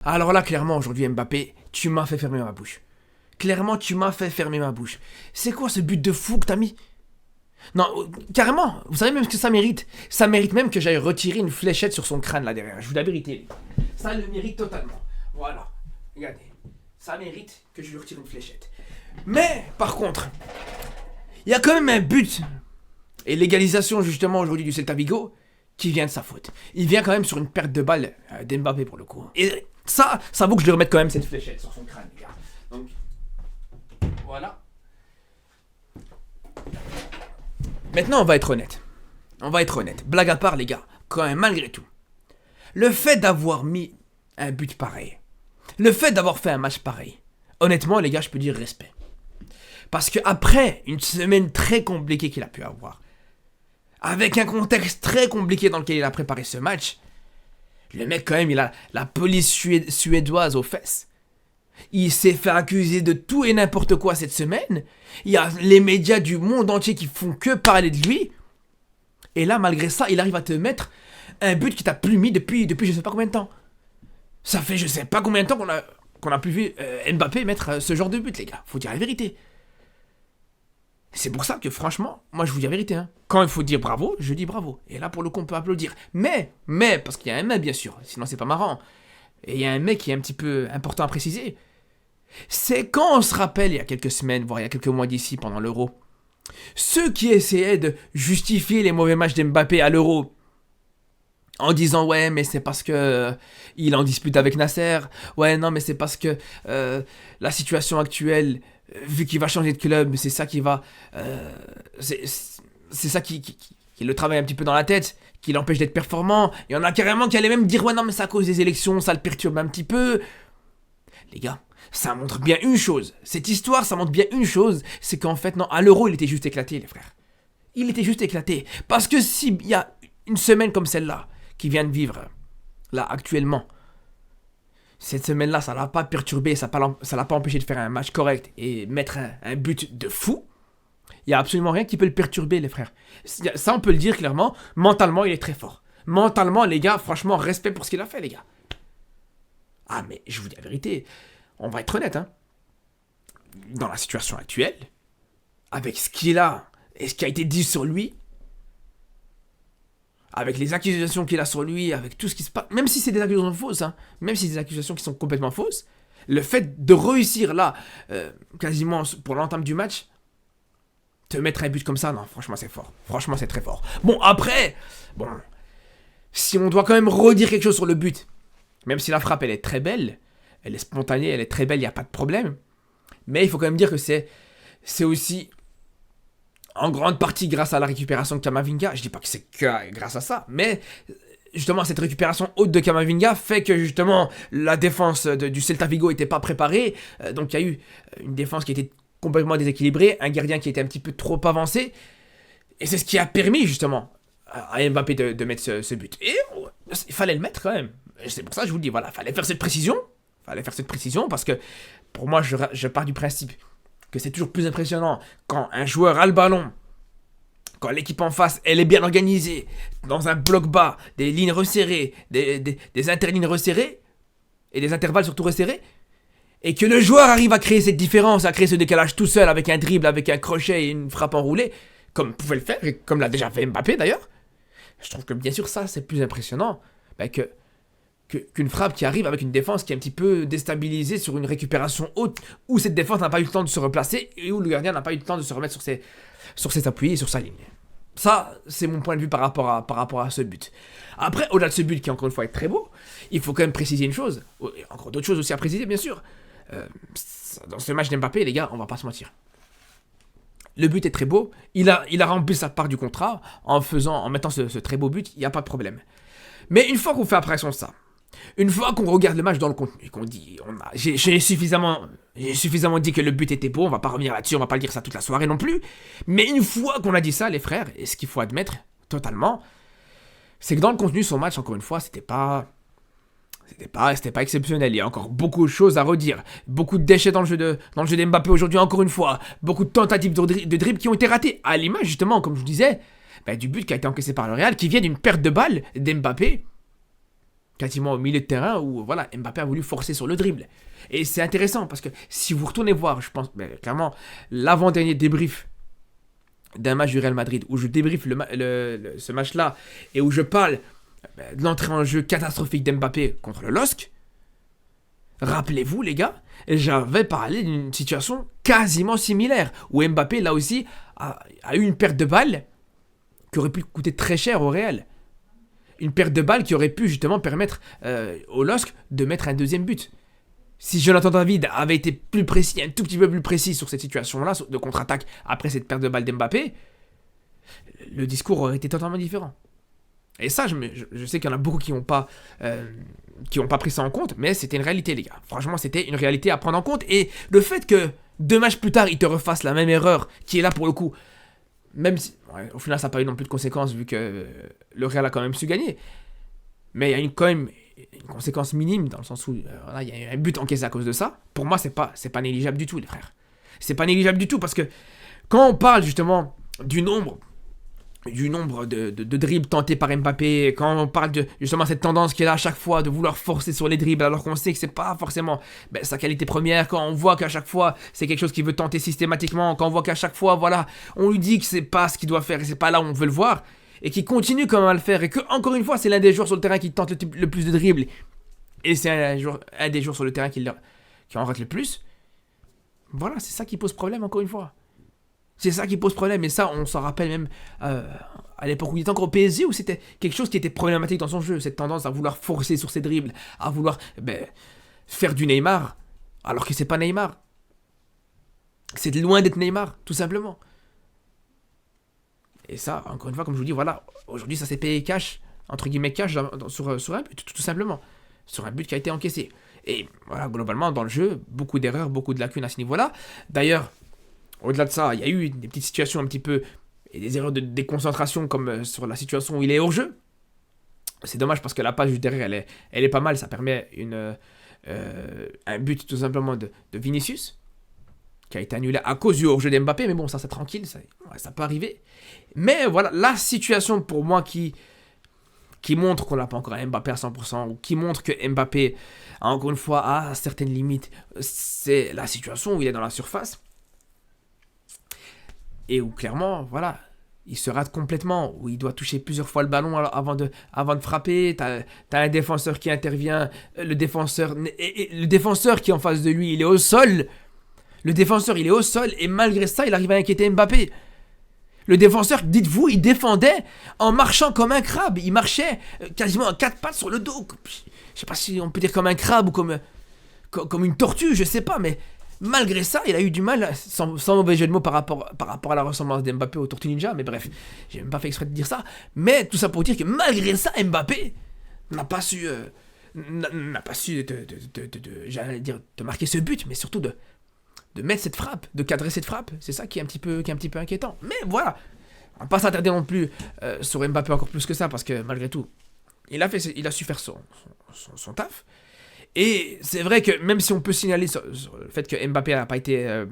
Alors là, clairement, aujourd'hui, Mbappé, tu m'as fait fermer ma bouche. Clairement, tu m'as fait fermer ma bouche. C'est quoi ce but de fou que t'as mis? Non, carrément, vous savez même ce que ça mérite. Ça mérite même que j'aille retirer une fléchette sur son crâne là derrière. Je vous la vérité. Ça le mérite totalement. Voilà. Regardez. Ça mérite que je lui retire une fléchette. Mais, par contre, il y a quand même un but. Et l'égalisation, justement, aujourd'hui du Celta Vigo, qui vient de sa faute. Il vient quand même sur une perte de balle d'Mbappé pour le coup. Et ça vaut que je lui remette quand même cette fléchette sur son crâne, les gars. Donc, voilà. Maintenant, on va être honnête. Blague à part, les gars. Quand même, malgré tout. Le fait d'avoir mis un but pareil. Le fait d'avoir fait un match pareil. Honnêtement, les gars, je peux dire respect. Parce que après une semaine très compliquée qu'il a pu avoir, avec un contexte très compliqué dans lequel il a préparé ce match, le mec, quand même, il a la police suédoise aux fesses. Il s'est fait accuser de tout et n'importe quoi cette semaine. Il y a les médias du monde entier qui font que parler de lui. Et là, malgré ça, il arrive à te mettre un but qui t'a plus mis depuis je sais pas combien de temps. Ça fait je sais pas combien de temps qu'on a plus vu Mbappé mettre ce genre de but, les gars. Faut dire la vérité. C'est pour ça que franchement, moi je vous dis la vérité. Quand il faut dire bravo, je dis bravo. Et là, pour le coup, on peut applaudir. Mais, parce qu'il y a un mais, bien sûr. Sinon, c'est pas marrant. Et il y a un mais qui est un petit peu important à préciser. C'est quand on se rappelle, il y a quelques semaines, voire il y a quelques mois d'ici, pendant l'Euro, ceux qui essayaient de justifier les mauvais matchs d'Mbappé à l'Euro en disant ouais mais c'est parce que il en dispute avec Nasser, ouais non mais c'est parce que la situation actuelle, vu qu'il va changer de club, c'est ça qui va c'est ça qui le travaille un petit peu dans la tête, qui l'empêche d'être performant. Il y en a carrément qui allaient même dire ouais non mais c'est à cause des élections, ça le perturbe un petit peu. Les gars, ça montre bien une chose. Cette histoire, ça montre bien une chose. C'est qu'en fait, non, à l'Euro, il était juste éclaté, les frères. Il était juste éclaté. Parce que s'il y a une semaine comme celle-là, qui vient de vivre, là, actuellement, cette semaine-là, ça l'a pas perturbé, ça l'a pas empêché de faire un match correct et mettre un but de fou. Il y a absolument rien qui peut le perturber, les frères. Ça, on peut le dire clairement. Mentalement, il est très fort. Mentalement, les gars, franchement, respect pour ce qu'il a fait, les gars. Ah, mais je vous dis la vérité, on va être honnête, dans la situation actuelle, avec ce qu'il a et ce qui a été dit sur lui, avec les accusations qu'il a sur lui, avec tout ce qui se passe, même si c'est des accusations fausses, même si c'est des accusations qui sont complètement fausses, le fait de réussir là, quasiment pour l'entame du match, te mettre un but comme ça, non, franchement c'est fort. Franchement c'est très fort. Bon, après, si on doit quand même redire quelque chose sur le but, même si la frappe, elle est très belle, elle est spontanée, elle est très belle, il n'y a pas de problème. Mais il faut quand même dire que c'est aussi en grande partie grâce à la récupération de Camavinga. Je dis pas que c'est que grâce à ça, mais justement cette récupération haute de Camavinga fait que justement la défense du Celta Vigo n'était pas préparée. Donc il y a eu une défense qui était complètement déséquilibrée, un gardien qui était un petit peu trop avancé. Et c'est ce qui a permis justement à Mbappé de mettre ce but. Et il fallait le mettre quand même. C'est pour ça que je vous le dis, voilà, fallait faire cette précision parce que pour moi, je pars du principe que c'est toujours plus impressionnant quand un joueur a le ballon, quand l'équipe en face, elle est bien organisée, dans un bloc bas, des lignes resserrées, des interlignes resserrées, et des intervalles surtout resserrés, et que le joueur arrive à créer cette différence, à créer ce décalage tout seul avec un dribble, avec un crochet et une frappe enroulée, comme pouvait le faire, et comme l'a déjà fait Mbappé d'ailleurs. Je trouve que bien sûr ça, c'est plus impressionnant qu'une frappe qui arrive avec une défense qui est un petit peu déstabilisée sur une récupération haute, où cette défense n'a pas eu le temps de se replacer et où le gardien n'a pas eu le temps de se remettre sur ses appuis et sur sa ligne. Ça, c'est mon point de vue par rapport à ce but. Après, au-delà de ce but qui, encore une fois, est très beau, il faut quand même préciser une chose, et encore d'autres choses aussi à préciser, bien sûr. Dans ce match d'Mbappé, les gars, on va pas se mentir. Le but est très beau, il a rempli sa part du contrat en mettant ce très beau but, il n'y a pas de problème. Mais une fois qu'on fait abstraction de ça, une fois qu'on regarde le match dans le contenu, qu'on dit, j'ai suffisamment dit que le but était beau, on va pas revenir là-dessus, on va pas le dire ça toute la soirée non plus, mais une fois qu'on a dit ça, les frères, et ce qu'il faut admettre totalement, c'est que dans le contenu, son match, encore une fois, c'était pas exceptionnel. Il y a encore beaucoup de choses à redire, beaucoup de déchets dans le jeu d'Mbappé aujourd'hui, encore une fois, beaucoup de tentatives de dribble qui ont été ratées, à l'image justement, comme je vous disais, du but qui a été encaissé par le Real, qui vient d'une perte de balle d'Mbappé, quasiment au milieu de terrain où voilà, Mbappé a voulu forcer sur le dribble. Et c'est intéressant parce que si vous retournez voir, je pense, clairement, l'avant-dernier débrief d'un match du Real Madrid où je débriefe ce match-là et où je parle de l'entrée en jeu catastrophique d'Mbappé contre le LOSC, rappelez-vous les gars, j'avais parlé d'une situation quasiment similaire où Mbappé là aussi a eu une perte de balle qui aurait pu coûter très cher au Real. Une perte de balle qui aurait pu justement permettre au LOSC de mettre un deuxième but. Si Jonathan David avait été plus précis, un tout petit peu plus précis sur cette situation-là, de contre-attaque après cette perte de balle d'Mbappé, le discours aurait été totalement différent. Et ça, je sais qu'il y en a beaucoup qui n'ont pas pris ça en compte, mais c'était une réalité, les gars. Franchement, c'était une réalité à prendre en compte. Et le fait que 2 matchs plus tard, ils te refassent la même erreur, qui est là pour le coup, même si, au final, ça n'a pas eu non plus de conséquences, vu que le Real a quand même su gagner. Mais il y a quand même une conséquence minime, dans le sens où il y a un but encaissé à cause de ça. Pour moi, c'est pas négligeable du tout, les frères. C'est pas négligeable du tout, parce que quand on parle justement du nombre de dribbles tentés par Mbappé, quand on parle de justement cette tendance qu'il a à chaque fois de vouloir forcer sur les dribbles alors qu'on sait que c'est pas forcément sa qualité première, quand on voit qu'à chaque fois c'est quelque chose qu'il veut tenter systématiquement, quand on voit qu'à chaque fois voilà, on lui dit que c'est pas ce qu'il doit faire et c'est pas là où on veut le voir, et qu'il continue quand même à le faire, et que encore une fois c'est l'un des joueurs sur le terrain qui tente le plus de dribbles, et c'est un des joueurs sur le terrain qui en rate le plus, voilà, c'est ça qui pose problème encore une fois. C'est ça qui pose problème, et ça, on s'en rappelle même à l'époque où il était encore au PSG, où c'était quelque chose qui était problématique dans son jeu, cette tendance à vouloir forcer sur ses dribbles, à vouloir faire du Neymar, alors que c'est pas Neymar. C'est loin d'être Neymar, tout simplement. Et ça, encore une fois, comme je vous dis, voilà, aujourd'hui ça s'est payé cash, entre guillemets cash, sur un but, tout simplement. Sur un but qui a été encaissé. Et voilà, globalement, dans le jeu, beaucoup d'erreurs, beaucoup de lacunes à ce niveau-là. D'ailleurs, au-delà de ça, il y a eu des petites situations un petit peu, et des erreurs de déconcentration comme sur la situation où il est hors jeu. C'est dommage parce que la passe juste derrière, elle est pas mal, ça permet un but tout simplement de Vinicius, qui a été annulé à cause du hors-jeu d'Mbappé, mais bon, ça c'est tranquille, ça peut arriver. Mais voilà, la situation pour moi qui montre qu'on n'a pas encore un Mbappé à 100%, ou qui montre que Mbappé, encore une fois, a certaines limites, c'est la situation où il est dans la surface, et où clairement, voilà, il se rate complètement, où il doit toucher plusieurs fois le ballon avant de frapper, t'as un défenseur qui intervient, le défenseur qui est en face de lui, il est au sol, et malgré ça, il arrive à inquiéter Mbappé. Le défenseur, dites-vous, il défendait en marchant comme un crabe, il marchait quasiment à 4 pattes sur le dos, je sais pas si on peut dire comme un crabe ou comme une tortue, je sais pas, mais malgré ça, il a eu du mal, sans mauvais jeu de mots par rapport à la ressemblance d'Mbappé au Tortue Ninja, mais bref, j'ai même pas fait exprès de dire ça, mais tout ça pour dire que malgré ça, Mbappé n'a pas su j'allais dire, de marquer ce but, mais surtout de mettre cette frappe, de cadrer cette frappe, c'est ça qui est un petit peu inquiétant. Mais voilà, on va pas s'attarder non plus sur Mbappé encore plus que ça, parce que malgré tout, il a su faire son taf. Et c'est vrai que même si on peut signaler sur le fait que Mbappé a pas été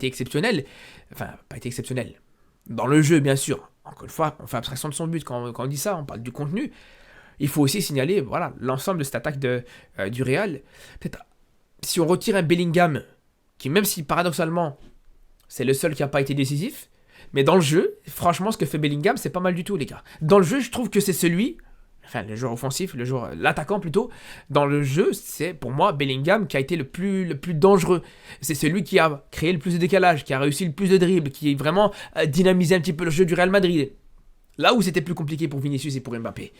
exceptionnel, enfin pas été exceptionnel dans le jeu bien sûr. Encore une fois, on fait abstraction de son but quand on dit ça, on parle du contenu. Il faut aussi signaler voilà l'ensemble de cette attaque du Real. Peut-être si on retire un Bellingham qui, même si paradoxalement c'est le seul qui n'a pas été décisif, mais dans le jeu, franchement ce que fait Bellingham c'est pas mal du tout les gars. Dans le jeu je trouve que c'est celui, enfin le joueur offensif, l'attaquant plutôt, dans le jeu, c'est pour moi Bellingham qui a été le plus dangereux. C'est celui qui a créé le plus de décalage, qui a réussi le plus de dribbles, qui a vraiment dynamisé un petit peu le jeu du Real Madrid. Là où c'était plus compliqué pour Vinicius et pour Mbappé.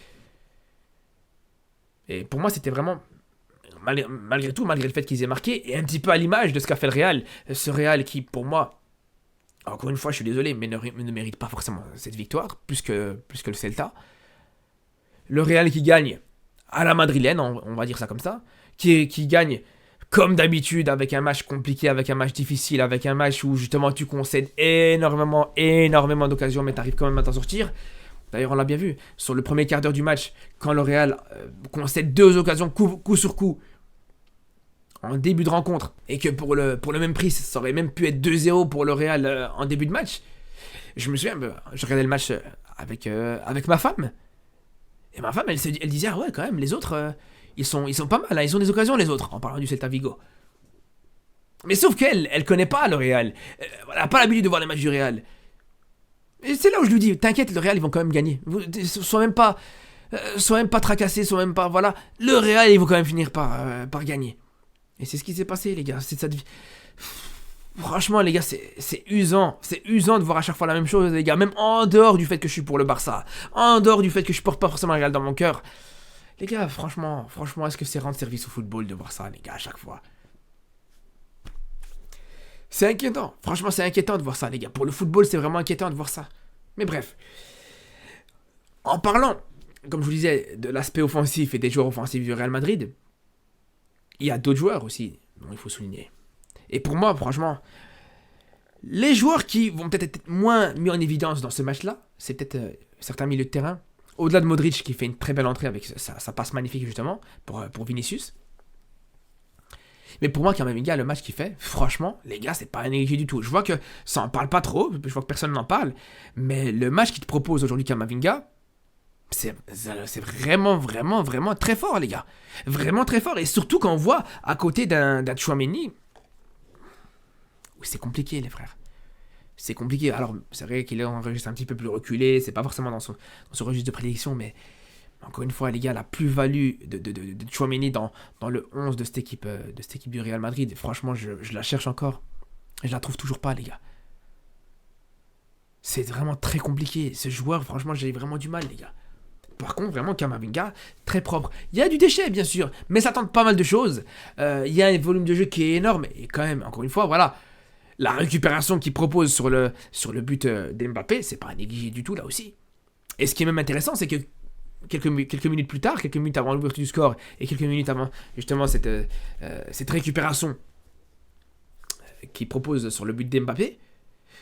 Et pour moi, c'était vraiment, malgré tout, malgré le fait qu'ils aient marqué, et un petit peu à l'image de ce qu'a fait le Real, ce Real qui, pour moi, encore une fois, je suis désolé, mais ne mérite pas forcément cette victoire, plus que le Celta. Le Real qui gagne à la madrilène, on va dire ça comme ça, qui gagne comme d'habitude avec un match compliqué, avec un match difficile, avec un match où justement tu concèdes énormément d'occasions, mais tu arrives quand même à t'en sortir. D'ailleurs, on l'a bien vu, sur le premier quart d'heure du match, quand le Real concède 2 occasions coup sur coup, en début de rencontre, et que pour le même prix, ça aurait même pu être 2-0 pour le Real en début de match. Je me souviens, je regardais le match avec ma femme, Et ma femme, elle disait, ah ouais, quand même, les autres, ils sont pas mal, hein, ils ont des occasions, les autres, en parlant du Celta Vigo. Mais sauf qu'elle, elle connaît pas le Real. Elle a pas l'habitude de voir les matchs du Real. Et c'est là où je lui dis, t'inquiète, le Real, ils vont quand même gagner. Sois même pas tracassé, sois même pas, voilà. Le Real, ils vont quand même finir par gagner. Et c'est ce qui s'est passé, les gars. Franchement, les gars, c'est usant. C'est usant de voir à chaque fois la même chose, les gars. Même en dehors du fait que je suis pour le Barça. En dehors du fait que je porte pas forcément le Real dans mon cœur. Les gars, franchement, est-ce que c'est rendre service au football de voir ça, les gars, à chaque fois? C'est inquiétant. Franchement, c'est inquiétant de voir ça, les gars. Pour le football, c'est vraiment inquiétant de voir ça. Mais bref. En parlant, comme je vous disais, de l'aspect offensif et des joueurs offensifs du Real Madrid, il y a d'autres joueurs aussi dont il faut souligner. Et pour moi, franchement, les joueurs qui vont peut-être être moins mis en évidence dans ce match-là, c'est peut-être certains milieux de terrain. Au-delà de Modric qui fait une très belle entrée avec sa passe magnifique justement pour Vinicius. Mais pour moi, Camavinga, le match qu'il fait, franchement, les gars, c'est pas un négligé du tout. Je vois que ça en parle pas trop, je vois que personne n'en parle, mais le match qu'il te propose aujourd'hui, Camavinga, c'est vraiment, vraiment, vraiment très fort, les gars. Vraiment très fort. Et surtout quand on voit à côté d'un Tchouaméni, c'est compliqué, les frères. C'est compliqué. Alors, c'est vrai qu'il est en registre un petit peu plus reculé, c'est pas forcément dans son registre de prédiction, mais encore une fois, les gars, la plus-value de Tchouaméni dans le 11 de cette équipe du Real Madrid, franchement, je la cherche encore. Et je la trouve toujours pas, les gars. C'est vraiment très compliqué. Ce joueur, franchement, j'ai vraiment du mal, les gars. Par contre, vraiment, Camavinga, très propre. Il y a du déchet, bien sûr, mais ça tente pas mal de choses. Il y a un volume de jeu qui est énorme. Et quand même, encore une fois, voilà. La récupération qu'il propose sur le but d'Mbappé, c'est pas à négliger du tout, là aussi. Et ce qui est même intéressant, c'est que quelques minutes plus tard, quelques minutes avant l'ouverture du score, et quelques minutes avant, justement, cette récupération qu'il propose sur le but d'Mbappé,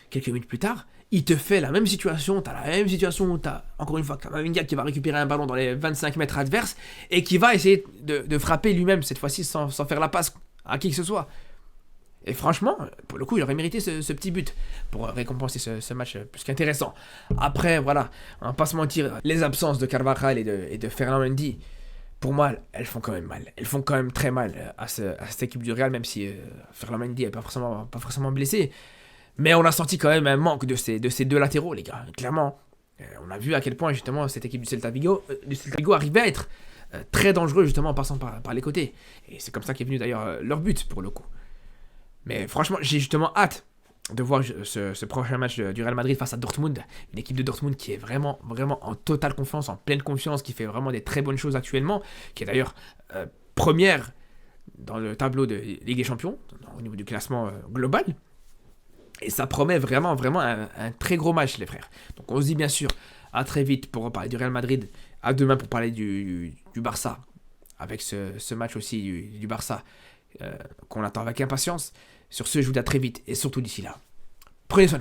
quelques minutes plus tard, il te fait la même situation, t'as la même situation où t'as, encore une fois, Camavinga qui va récupérer un ballon dans les 25 mètres adverses, et qui va essayer de frapper lui-même, cette fois-ci, sans faire la passe à qui que ce soit. Et franchement, pour le coup, il aurait mérité ce petit but pour récompenser ce match plus qu'intéressant. Après, voilà, on va pas se mentir, les absences de Carvajal et de Ferland Mendy, pour moi, elles font quand même mal. Elles font quand même très mal à cette équipe du Real, même si Ferland Mendy n'est pas forcément blessé. Mais on a senti quand même un manque de ces deux latéraux, les gars. Clairement, on a vu à quel point, justement, cette équipe du Celta Vigo arrivait à être très dangereux, justement, en passant par les côtés. Et c'est comme ça qu'est venu d'ailleurs leur but, pour le coup. Mais franchement, j'ai justement hâte de voir ce prochain match du Real Madrid face à Dortmund. Une équipe de Dortmund qui est vraiment, vraiment en totale confiance, en pleine confiance, qui fait vraiment des très bonnes choses actuellement, qui est d'ailleurs première dans le tableau de Ligue des Champions, au niveau du classement global. Et ça promet vraiment, vraiment un très gros match, les frères. Donc on se dit bien sûr à très vite pour reparler du Real Madrid, à demain pour parler du Barça, avec ce match aussi du Barça qu'on attend avec impatience. Sur ce, je vous dis à très vite et surtout d'ici là, prenez soin de vous.